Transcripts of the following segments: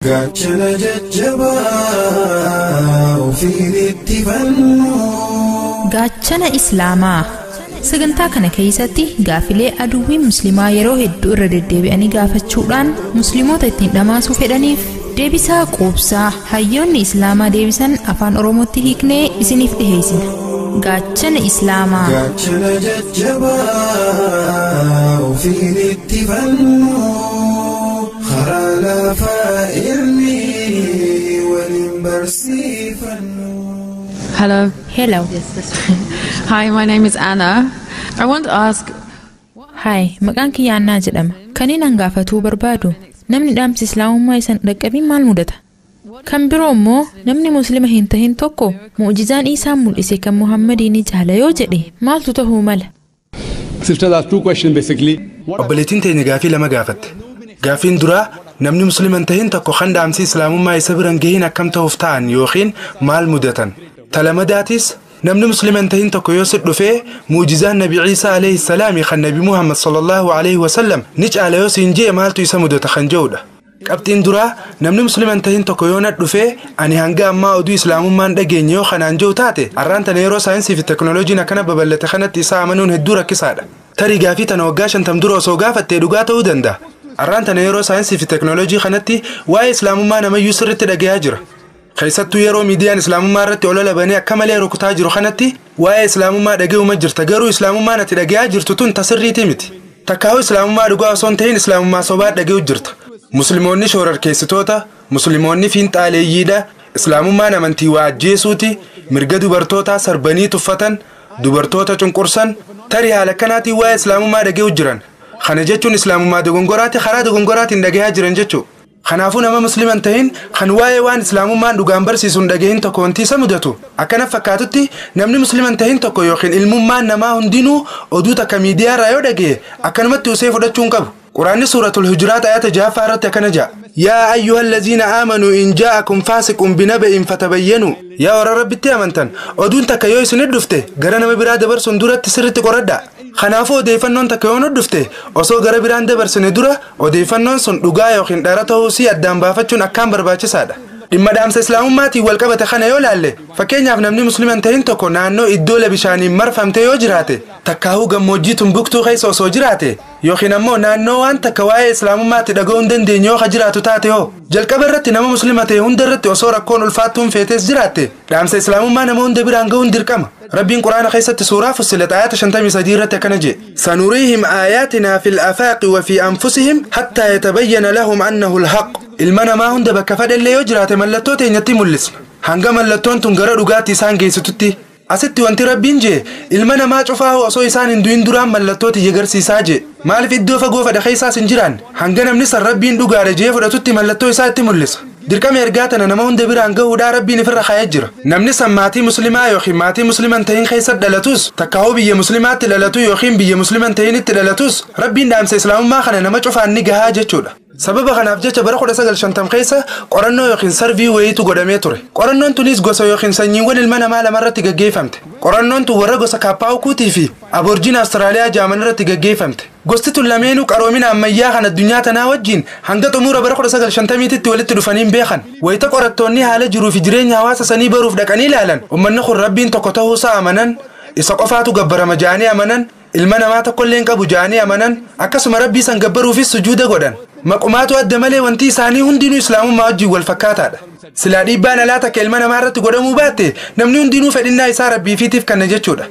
Gaachana jajjabaa ofiin itti fannu. Gaachana Islaamaa. Sagantaa kana keessatti gaafilee aduwwii musliimaa yeroo hedduu irra deddeebi'anii gaafachuudhaan musliimoota ittiin dhamaasuu fedhaniif deebisaa quubsaa hayyoonni Islaamaa deebisan afaan Oromootti hiiknee isiniif dhiheessina. Gaachana Islaamaa. Gaachana jajjabaa ofiin itti fannu. Karaa lafaa irni waliin barsiifannu. Hello. Hello. Yes, that's right. Hi, my name is Anna. I want to ask. Hi, maqaan kiyya Annaa jedhama. Kaniin hangaafatuu barbaadu namni dhaamsi Islaamummaa isan dhaqqabiin maal mudata? Kan biroo immoo namni muslima hin tahin tokko mu'jizaan Isaan mul'ise kan Muhammadiin jaala yoo jedhe maaltu ta'uu mala? Sister, that's two questions basically. Obboleettiin teenya gaafii lama gaafatte. Gaafiin duraa namni muslima hin tahin tokko kan dhaamsi Islaamummaa isa biran gahiin akkam ta'uuf ta'an yookiin maal mudatan? Talamadaatis namni muslima hin tahin tokko yoo sit dhufee mu'jizaan Nabi Ciisaa alayhi salaami kan Nabi Muhammad sallallahu alayhi wa sallam ni caala yoo siin jee maaltu isa mudata kan jedhudha. Qabxiin duraa namni muslima hin tahin tokko yoo nat dhufee ani hanga ammaa oduu Islaamummaan dhageenye yoo kanaan jiru taate arraan tana yeroo saayinsii fi teknooloojiin akkana babal'ate kanatti isaa amanuun hedduu rakkisaadha. Tarii gaafii tana waggaa 50 dura osoo gaafattee dhugaa ta'uu danda'a. Arraan tana yeroo saayinsii fi teknooloojii kanatti waa'ee Islaamummaa namayyuu sirriitti dhagayaa jira. Keessattuu yeroo miidiyaan Islaamummaa irratti olola banee akka malee rukutaa jiru kanatti waa'ee Islaamummaa dhaga'uma jirta garuu Islaamummaan ati dhagayaa jirtu tun tasirriitii miti. Takkaa'u Islaamummaa dhugaa osoo hin ta'in Islaamummaa sobaa dhaga'u jirta. Musliimoonni shoorarkeessitoota, Musliimoonni fiinxaaleeyyiidha, Islaamummaan amantii waa ajjeesuuti, mirga dubartootaa sarbanii tuffatan, dubartoota cunqursan, tarii haala kanaatiin waa'ee Islaamummaa dhaga'u jiran. Kana jechuun Islaamummaa dogongoraati karaa dogongoraatiin dhagayaa jiran jechuudha. Kanaafuu nama muslima hin tahin kan waa'ee waan Islaamummaan dhugaan barsiisuun dhagahin tokko wanti isa mudatu. Akkana fakkaatutti namni muslima hin tahin tokko yookiin ilmummaan namaa hundinuu oduu takka miidiyaa irraa yoo dhagaye akkanumatti usee fudhachuu hin qabu. Quraanni suuratul Hujuraat ayata 6 irratti akkana jedha. Yaa ayyuhallaziina aamanuu in jaa'akum faasiqun binaba'in fatabayyanu. Yaa warra Rabbitti amantan oduun takka yoo isin dhufte gara nama biraa dabarsuun duratti sirriitti qoradhaa. Kanaafuu odeeffannoon takka yoo dhufte osoo gara biraan dabarsine dura odeeffannoon sun dhugaa yookiin dhara ta'uu si addaan baafachuun akkaan barbaachisaadha. Dhimma dhaamsa Islaamummaatiin wal qabate kana yoo laalle fakkeenyaaf namni muslima hin tahin tokko naannoo iddoo bishaaniin marfamte yoo jiraate takkaahuu gammoojjii tumbuktuu keessa osoo jiraate yookiin ammoo naannoo waan takka waa'ee Islaamummaatti dhaga'uu hin dandeenye yoo jiraatu taate hoo jalqaba irratti nama muslima ta'e hunda irratti osoo rakkoon ulfaattuun feetes jiraatte dhaamsa Islaamummaa nama hunda biraan ga'uun dirqama. Rabbiin Quraana keessatti suuraa Fussilat ayata 53 irratti akkana jedhe. Sanuriihim aayatinaa fil afaaqi wa fi anfusihim hattaa yatabayyana lahum annahu alhaq. Ilma namaa hunda bakka fadhallee yoo jiraate mallattoo teenyatti mul'isna. Hanga mallattoon tun gara dhugaatti isaan geessitutti. Asitti wanti Rabbiin jee ilma namaa cufaa osoo isaan hin du'in duraan mallattoo tiyya agarsiisaa jee. Maaliif iddoo fagoo fadha keessaas hin jiraan? Hanga namni san Rabbiin dhugaadha jee fudhatutti mallattoo isaa itti mul'isa. Dirqama ergaa tana nama hunda biraan gahuudhaa Rabbiin ifirra kaayee jira. Namni san maatii muslimaa yookiin maatii muslima hin tahin keessa dhalatus takkaa'uu biyya muslimaatti dhalatu yookiin biyya muslima hin tahinitti dhalatus Rabbiin dhaamsa Islaamummaa kana nama cufaan ni gahaa jechuudha. Sababa kanaaf jecha bara 1950 keessa qorannoo yookiin sarvii wayiitu godhamee ture. Qorannoon tunis gosa yookiin sanyiiwwan ilma namaa lamarratti gaggeeffamte. Qorannoon tun warra gosa Kaapaawukuutii fi Aboorjiin Awustiraaliyaa jaaman irratti gaggeeffamte. Gosti tun lameenuu qaroomina ammayyaa kan addunyaa tanaa wajjin hanga xumura bara 1950tti walitti dhufanii beekan. Wayita qorattoonni haala jiruu fi jireenya hawaasa sanii baruuf dhaqanii ilaalan uummanni kun Rabbiin tokko ta'uusaa amanan, isa qofaatu gabbarama jaanii amanan, ilma namaa tokkollee hin qabu jaanii amanan, akkasuma Rabbii san gabbaruufis sujuuda godhan. Maqumaatu adda malee wanti isaanii hundinuu Islaamummaa wajjin wal fakkaataadha. Silaa dhiibbaan alaa takka ilma namaa irratti godhamuu baatte namni hundinuu fedhinnaa isaa Rabbiifiitiif kanna jechuudha.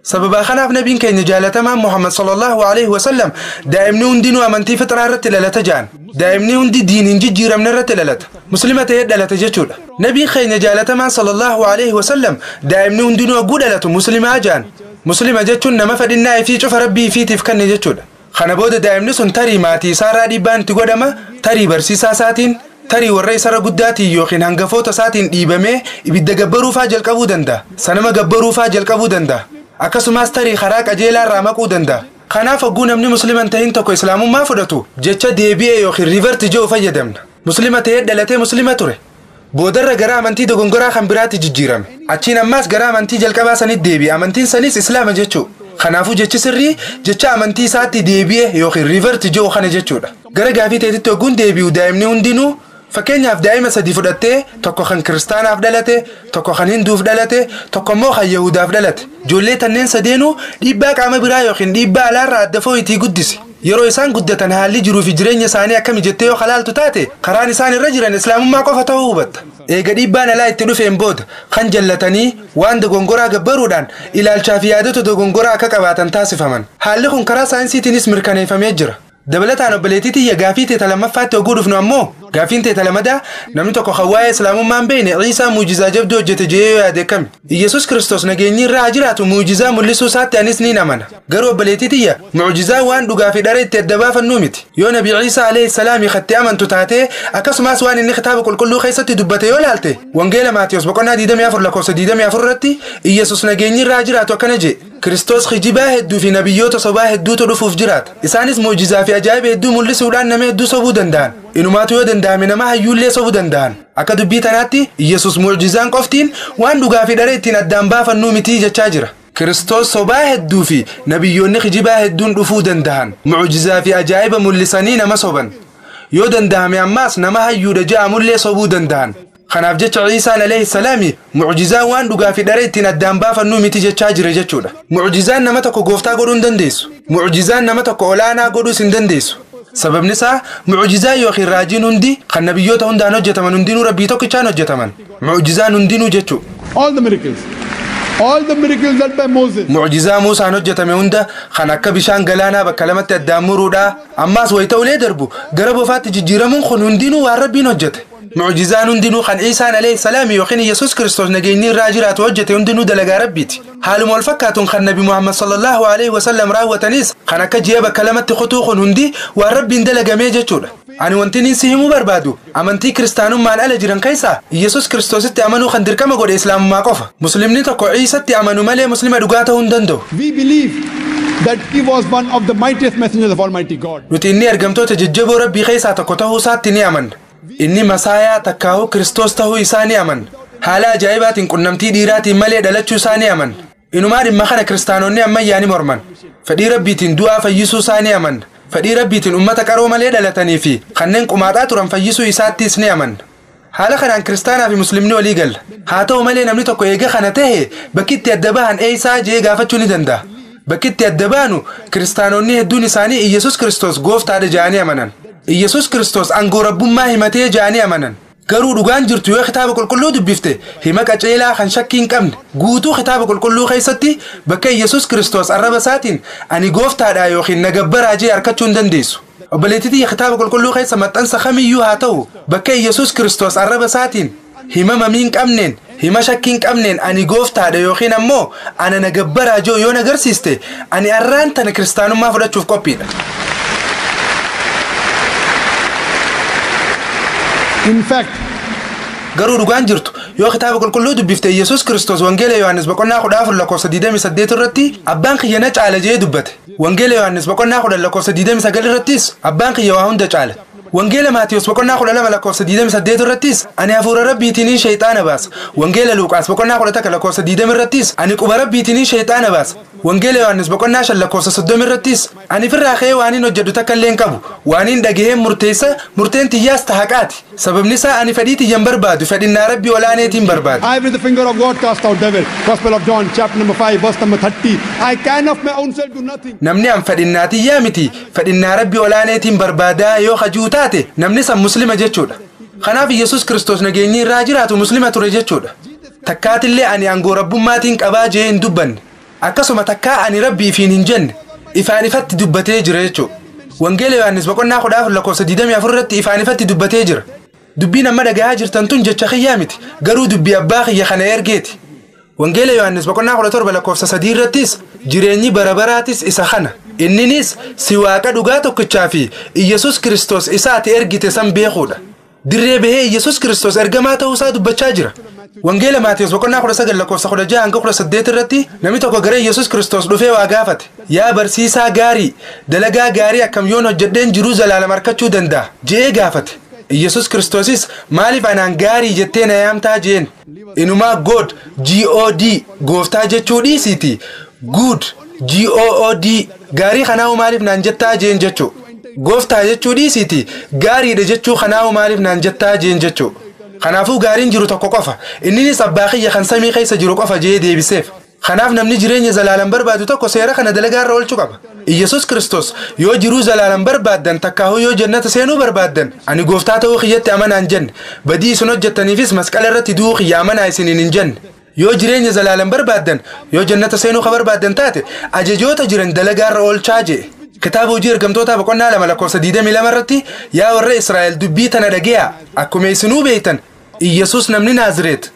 Sababa kanaaf nabiin keenya jaalatamaan Muhammad sallallahu alayhi wa sallam daa'imni hundinuu amantii fixraa irratti dhalata jaan. Daa'imni hundi diin hin jijjiiramne irratti dhalata. Muslima ta'ee dhalata jechuudha. Nabiin keenya jaalatamaan sallallahu alayhi wa sallam daa'imni hundinuu agguu dhalatu muslimaa jaan. Muslima jechuun nama fedhinnaa ifii cufa Rabbiifiitiif kanne jechuudha. Kana booda daa'imni sun tarii maatii isaarraa dhiibbaan itti godhama, tarii barsiisaa isaatiin, tarii warra isarra guddaatiin yookiin hangafoota isaatiin dhiibamee ibidda gabbaruufaa jalqabuu danda'a. Sanama gabbaruufaa jalqabuu danda'a. Akkasumas tarii karaa qajeelaa irraa maquu danda'a. Kanaaf hogguu namni muslima hin tahin tokko Islaamummaa fudhatu jecha deebi'ee yookiin riivarti jedhu fayyadamna. Muslima ta'ee dhalatee muslima ture. Boodarra gara amantii dogongoraa kan biraatti jijjiirame. Achiin ammaas gara amantii jalqabaa sanitti deebi'e. Amantiin sanis Islaama jechuudha. Kanaafuu jechi sirrii jecha amantii isaatti deebi'e yookiin riivarti jedhu kana jechuudha. Gara gaafii teetitti hogguun deebi'u daa'imni hundinuu Fakkeenyaaf daa'ima sadii fudhattee tokko kan kiristaanaaf dhalate, tokko kan hinduuf dhalate, tokko immoo kan yahudaaf dhalate. Ijoollee tanneen sadeenuu dhiibbaa qaama biraa yookiin dhiibbaa alaarraa adda fooyitii guddisi. Yeroo isaan guddatan haalli jiruu fi jireenya isaanii akkami jettee yoo halaaltu taate karaan isaan irra jiran islaamummaa qofa ta'uu hubatta. Eega dhiibbaan alaa itti dhufeen booda kan jallatanii waan dogongoraa gabbaruudhaan ilaalchaa fi yaadota dogongoraa akka qabaatan taasifaman. Haalli kun karaa saayinsiitiinis mirkaneeffamee jira. Dabalataan obboleettii tiyya gaafii teeta lammaffaatti hogguu dhufnu ammoo gaafiin teeta lamadaa namni tokko kan waa'ee islaamummaan beekne Ciisaa muujizaa jabduu hojjete jedhee yoo yaade kami. Iyesuus Kiristoos nageenyi irraa jiraatu muujizaa mul'isuu isaatti anis ni amana. Garuu obboleettii tiyya muujizaa waan dhugaa fi dhara itti adda baafannuu miti. Yoo Nabi Ciisaa alayhi salaam itti amantu taate akkasumas waan inni kitaaba qulqulluu keessatti dubbate yoo laalte wangeela Maatiyos boqonnaa 24 lakkoofsa 24 irratti Iyesuus nageenyi irraa jiraatu akkana jedhe. Kiristoos kijibaa hedduu fi nabiyyoota sobaa hedduutu dhufuuf jiraata. Isaanis muujizaa fi ajaa'iba hedduu mul'isuudhaan nama hedduu sobuu danda'an. Inumaatu yoo danda'ame nama hayyuullee sobuu danda'an. Akka dubbii tanaatti Iyesuus muujizaan qoftiin waan dhugaa fi dhara ittiin addaan baafannuu mitii jechaa jira. Kiristoos sobaa hedduu fi nabiyyoonni kijibaa hedduun dhufuu danda'an. Muujizaa fi ajaa'iba mul'isanii nama soban. Yoo danda'ame ammaas nama hayyuudha jedhamullee sobuu danda'an. Kanaaf jecha Ciisaan alayhi salaami muujizaan waan dhugaa fi dhara ittiin addaan baafannuu miti jechaa jira jechuudha. Muujizaan nama tokko gooftaa godhuu hin dandeessu. Muujizaan nama tokko olaanaa godhuus hin dandeessu. Sababni isaa muujizaa yookiin raajiin hundi kan nabiyyoota hundaan hojjetaman hundinuu rabbii tokkichaan hojjetaman. Muujizaan hundinuu jechuudha. All the miracles done by Moses. Muujizaa Muusaan hojjetame hunda kan akka bishaan galaanaa bakka lamatti addaan muruudhaa ammaas wayita ulee darbu gara bofaatti jijjiiramuun kun hundinuu waan rabbiin hojjete. Muujizaan hundinuu kan Ciisaan alayhi salaam yookiin Iyesuus Kiristoos nageenyi irraa jiraatu hojjete hundinuu dalagaa rabbiiti. Haaluma wal fakkaatuun kan Nabi Muhammad sallallahu alayhi wasallam raawwatanis kan akka ji'a bakka lamatti kutuu kun hundi waan rabbiin dalagamee jechuudha. Ani wanti niin si himuu barbaadu amantii kiristaanummaan ala jiran keessaa Iyesuus Kiristoositti amanuu kan dirqama godhe islaamummaa qofa. Muslimni tokko Ciisatti amanu malee muslima dhugaa ta'uu hin danda'u. We believe that he was one of the mightiest messengers of Almighty God. Nuti inni ergamtoota jajjaboo rabbii keessaa tokko ta'uu isaatti ni amanna. Inni masaayaa takkaa'uu Kiristoos ta'uu isaa ni amanna. Haala ajaa'ibaatiin qunnamtii dhiiraatiin malee dhalachuu isaa ni amanna. Inumaa dhimma kana kiristaanonni ammayyaa ni morman. Fedhii rabbiitiin du'aa fayyisuu isaa ni amanna. Fedhii rabbiitiin ummata qaroo malee dhalatanii fi kanneen qumaaxaa turan fayyisuu isaattis ni amanna. Haala kanaan kiristaanaa fi muslimni walii galla. Haa ta'u malee namni tokko eega kana ta'e bakki itti adda bahan eeysaa jee gaafachuu ni danda'a. Bakki itti adda baanu kiristaanonni hedduun isaanii Iyesuus Kiristoos gooftaadha jedhanii amanan. Iyesuus Kiristoos aangoo rabbummaa himatee jedhanii amanan. Garuu dhugaan jirtu yoo kitaaba qulqulluu dubbifte hima qaceelaa kan shakkii hin qabne guutuu kitaaba qulqulluu keessatti bakka Iyesuus Kiristoos arraba isaatiin ani gooftaadha yookiin na gabbaraa jee harkachuu hin dandeessu. Obboleettii kitaaba qulqulluu keessa maxxansa kamiyyuu haa ta'u bakka Iyesuus Kiristoos arraba isaatiin hima mamii hin qabneen hima shakkii hin qabneen ani gooftaadha yookiin ammoo ana na gabbaraa joo yoo nagarsiiste ani arraan tana kiristaanummaa fudhachuuf qophiidha. In fact, garuu dhugaan jirtu yoo kitaaba qulqulluu dubbifte Iyesuus Kiristoos wangeela Yohaannis boqonnaa 14 lakkoofsa 28 irratti abbaan kiyya na caala jee dubbate. Wangeela Yohaannis boqonnaa 10 lakkoofsa 29 irrattis abbaan kiyya waa hunda caala. Wangeela Maatiyos boqonnaa 12 lakkoofsa 28 irrattis ani hafuura rabbiitiin shayxaana baasa. Wangeela Luuqaas boqonnaa 11 lakkoofsa 20 irrattis ani quba rabbiitiin shayxaana baasa. Wangeela Yohaannis boqonnaa 5 lakkoofsa 30 irrattis ani firraa ka'ee waaniin hojjedhu takka illee hin qabu. Waaniin dhagaheen murteessa murteen tiyyaas tahaqaati. Sababni isaa ani fedhii tiyyan barbaadu fedhinnaa rabbii olaaneetiin barbaadu. I with the finger of God cast out devil. Gospel of John chapter number 5 verse number 30. I can of my own self do nothing. Namni an fedhinnaa tiyyaa miti fedhinnaa rabbii olaaneetiin barbaadaa yoo hajuu taate namni san muslima jechuudha. Kanaaf Iyesuus Kiristoos nageenyi irraa jiraatu muslima ture jechuudha. Takkaatillee ani aangoo rabbummaatiin qabaa jee hin dubbanne. Akkasuma takkaa ani rabbii ifiin hin jenne ifaan ifatti dubbatee jira jechuudha. Wangeela Yohaannis boqonnaa 14 lakkoofsa 24 irratti ifaan ifatti dubbatee jira. Dubbiin amma dhagahaa jirtan tun jecha kiyyaa miti garuu dubbii abbaa kiyya kana ergeeti. Wangeela Yohaannis boqonnaa 17 lakkoofsa 3 irrattis jireenyi barabaraatis isa kana. Inninis si waaqa dhugaa tokkichaa fi Iyesuus Kiristoos isaati ergite san beekuudha. Dirree bahee Iyesuus Kiristoos ergamaa ta'uu isaa dubbachaa jira. Wangeela Maatiyos boqonnaa 19 lakkoofsa 16 hanga 18 irratti namni tokko gara Iyesuus Kiristoos dhufee waa gaafate. Yaa barsiisaa gaarii dalagaa gaarii akkam yoon hojjedheen jiruu zalaalam harkachuu danda'a jee gaafate. Iyesuus Kiristoosis maaliif anaan gaarii jettee na yaamtaa jeen. Inumaa God G-O-D gooftaa jechuu dhiisiiti. Good G-O-O-D gaarii kanaa maaliif naan jettaa jeen jechuu. gooftaa jechuu dhiisiti gaariidha jechuu kanaawu maaliif naan jettaa jeen jechuu kanaafuu gaariin jiru tokko qofa inninis abbaa kiyya kan samii keessa jiru qofa jee deebiseef kanaaf namni jireenya zalaalan barbaadu tokko seera kana dalagaarra oolchuu qaba Iyesus Kristos yoo jiruu zalaalan barbaaddan takkaahu yoo jannata seenuu barbaaddan ani gooftaa ta'uu kiyyatti amanaan jenne badii isin hojjettaniifis masqala irratti du'uu kiyya amanaa isiniin hin jenne yoo jireenya zalaalan barbaaddan yoo jannata seenuu ka barbaaddan taate ajajoota jiran dalagaarra oolchaa jee kitaaba hojii ergamtoota boqonnaa 2 lakkoofsa 22 irratti yaa warra Israa'el dubbii tana dhageeyaa akkuma isinuu beektan Iyesus namni Naazreet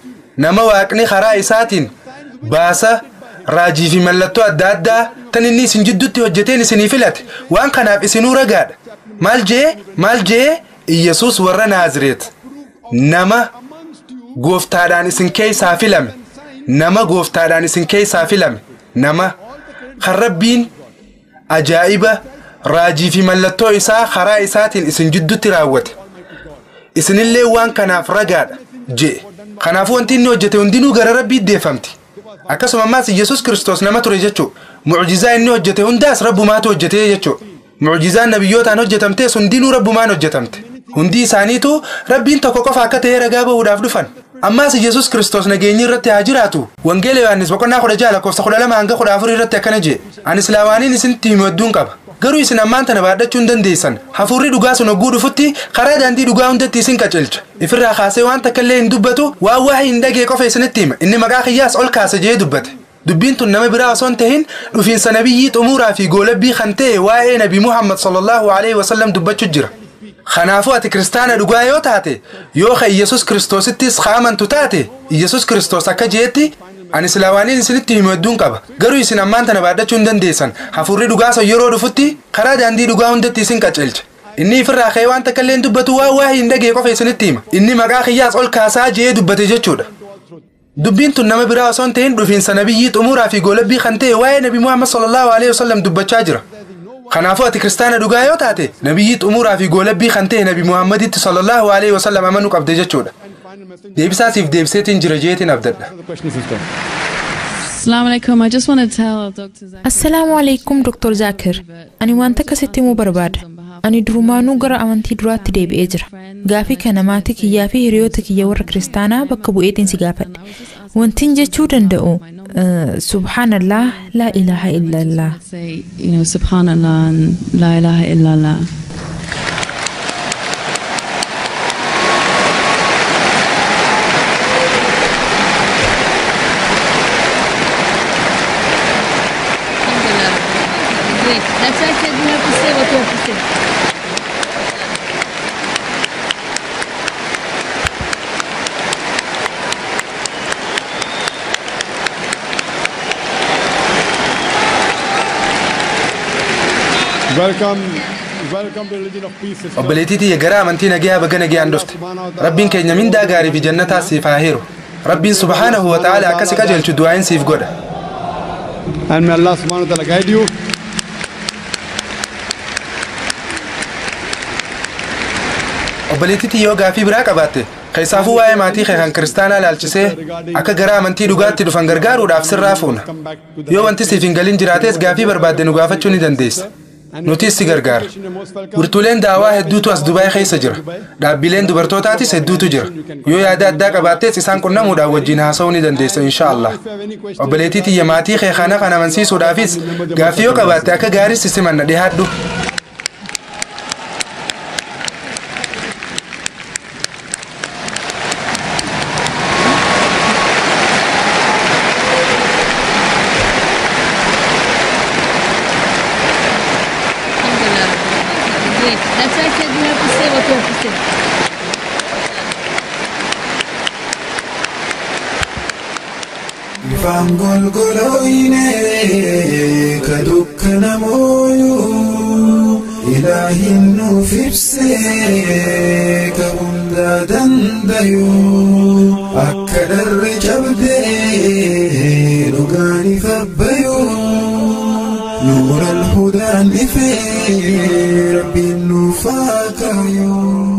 nama waaqni karaa isaatiin baasa raajii fi mallattoo adda addaa tan inni isin jidduutti hojjeteen isinii filate waan kanaaf isinuu ragaadha maal jee Iyesus warra Naazreet nama gooftaadhaan isin keessaa filame nama gooftaadhaan isin keessaa filame nama kan Rabbiin ajaa'iba raajii fi mallattoo isaa karaa isaatiin isin jidduutti raawwate isinillee waan kanaaf ragaadha jee kanaaf wanti inni hojjete hundinuu gara Rabbii deeffamti akkasuma ammaas Iyesus Kristos nama ture jechuu mu'jizaa inni hojjete hundaas Rabbumaatu hojjete jechuu mu'jizaan nabiyyootaan hojjetamte hundinuu Rabbumaan hojjetamte hundi isaaniitu Rabbiin tokko qofa akka ta'e ragaa bahuudhaaf dhufan ammaas Iyesus Kristos nageenyi irratti haa jiraatu wangeela Yohaannis boqonnaa 16 lakkoofsa 12 hanga 14 irratti akkana jee ani islaamaaniin isinitti himu hedduun qaba garuu isin ammaan tana baadhachuu hin dandeessan hafuurri dhugaa sun hogguu dhufutti karaa daandii dhugaa hundatti isin qacelcha ifirraa kaasee waan takka illee hin dubbatu waan waa'ee hin dhagee qofa isinitti hima inni maqaa kiyyaas ol kaase jee dubbate dubbiin tun nama biraa osoo hin tahin dhufiinsa nabiyyii xumuuraa fi goolabbii kan ta'e waa'ee nabi Muhammad sallallahu alaihi wasallam dubbachuu jira kanaafuu ati kiristaana dhugaa yoo taate yoo ka Iyesus Kiristoosittis amantu taate Iyesus Kiristoos akka jeetti ani islaamaaniin isinitti himu hedduun qaba garuu isin ammaan tana baadhachuu hin dandeessan hafuurri dhugaa sun yeroo dhufutti karaa daandii dhugaa hundatti isin qacelcha inni ifirraa ka'ee waan takka illee hin dubbatu waan waa'ee hin dhagee qofa isinitti hima inni maqaa kiyyaas ol kaasaa jee dubbate jechuudha dubbiin tun nama biraa osoo hin tahin dhufiinsa nabiyyii xumuuraa fi goolabbii kan ta'e waa'ee nabi Muhammad sallallahu alaihi wasallam dubbachaa jira kanaafuu ati kiristaana dhugaa yoo taate nabiyyii xumuuraa fi goolabbii kan ta'e nabi Muhammaditti sallallahu alaihi wasallam amanuu qabde jechuudha deebisaasiif deebiseetiin jira jeetiin abdadha Assalamu alaikum. I just want to tell Dr. Zakir. Assalamu alaikum Dr. Zakir. Ani wanta akkasitti himuu barbaada. Ani durumaanuu gara amantii duraatti deebi'ee jira. Gaafii kana maatii kiyyaa fi hiriyoota kiyya warra kiristaanaa bakka bu'eetiin si gaafadhe. Wantiin jechuu danda'u subhanallah la ilaha illallah. Say, subhanallah and la ilaha illallah. That's why I said you have to say what you have to say. Welcome to the religion of peace. obboleettii gara amantii nagaa baga nagaan dhufte rabbiin keenya mindaa gaarii fi jannataa siif haa heeru rabbiin subhaanahu wa ta'ala akkasi qajeelchu du'aayin siif godha And may Allah subhanahu wa ta'ala guide you. obboleettii yoo gaafii biraa qabaatte keessaafuu waa'ee maatii kee kan kiristaanaa laalchisee akka gara amantii dhugaatti dhufan gargaaruudhaaf sirraa fuuna yoo wanti siif hin galin jiraates gaafii barbaadde nu gaafachuu ni dandeessa nutis si gargaara wirtuuleen daawaa hedduutu as Dubaay keessa jira dhaabbileen dubartootaatis hedduutu jira yoo yaada addaa qabaattees isaan qunnamuudhaan wajjin haasa'uu ni dandeessa inshaallah obboleettii tiyya maatii kee kana kan amansiisuudhaafis gaafii yoo qabaatte akka gaarii si simanna dhihaadhu That's why I said you have to say what you have to say. Ifaan golgolooyne ka dukkana mooyuu ilaahin nuuf ibsee ka hundaa dandayuu akka dharri cabdee dhugaaniif abbayuu nuura alhudaan ifee rabbiin nuuf haa kaayuu